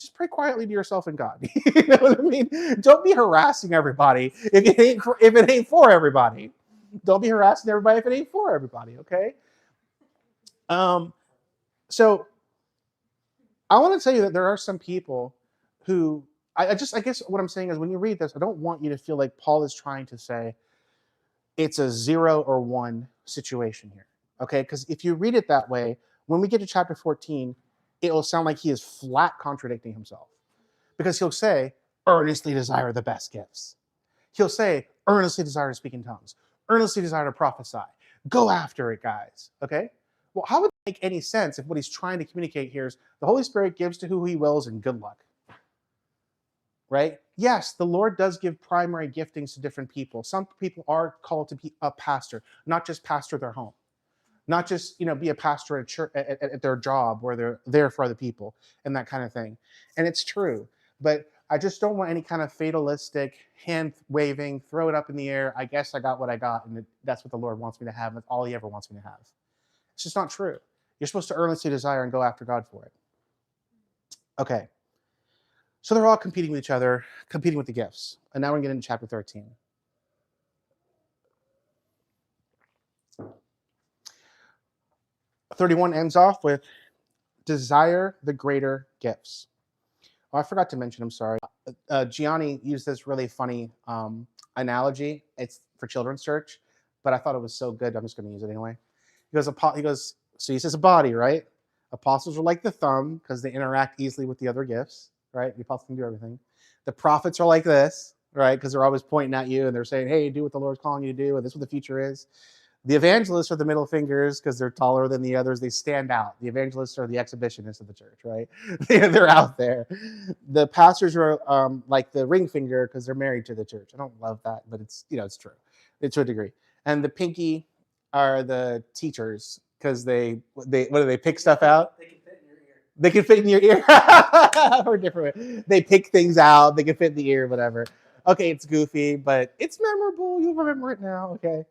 just pray quietly to yourself and God. You know what I mean? Don't be harassing everybody if it ain't for everybody. Don't be harassing everybody if it ain't for everybody. Okay. Um, so I want to tell you that there are some people who I guess what I'm saying is when you read this, I don't want you to feel like Paul is trying to say it's a 0 or 1 situation here. Okay, because if you read it that way, when we get to chapter 14, it will sound like he is flat contradicting himself. Because he'll say, earnestly desire the best gifts. He'll say, earnestly desire to speak in tongues, earnestly desire to prophesy. Go after it, guys. Okay? Well, how would it make any sense if what he's trying to communicate here is the Holy Spirit gives to who he wills and good luck? Right? Yes, the Lord does give primary giftings to different people. Some people are called to be a pastor, not just pastor their home, not just be a pastor at church, at their job where they're there for other people and that kind of thing. And it's true, but I just don't want any kind of fatalistic hand waving, throw it up in the air. I guess I got what I got, and that's what the Lord wants me to have. That's all He ever wants me to have. It's just not true. You're supposed to earnestly desire and go after God for it. Okay. So they're all competing with each other, competing with the gifts. And now we're going to get into chapter 13. Chapter 31 ends off with desire the greater gifts. Oh, I forgot to mention, I'm sorry. Gianni used this really funny analogy. It's for children's church, but I thought it was so good, I'm just going to use it anyway. So he says a body, right? Apostles are like the thumb because they interact easily with the other gifts, right? The apostles can do everything. The prophets are like this, right? Because they're always pointing at you and they're saying, hey, do what the Lord's calling you to do, and this is what the future is. The evangelists are the middle fingers because they're taller than the others. They stand out. The evangelists are the exhibitionists of the church, right? They're out there. The pastors are like the ring finger because they're married to the church. I don't love that, but it's it's true. It's to a degree. And the pinky are the teachers because they what do they pick stuff out? They can fit in your ear. They can fit in your ear. Or different way. They pick things out. They can fit in the ear, whatever. Okay, it's goofy, but it's memorable. You'll remember it now. Okay.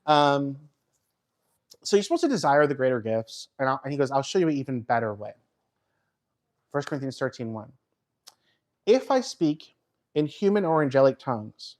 So you're supposed to desire the greater gifts. And he goes, I'll show you an even better way. 1 Corinthians 13:1. If I speak in human or angelic tongues,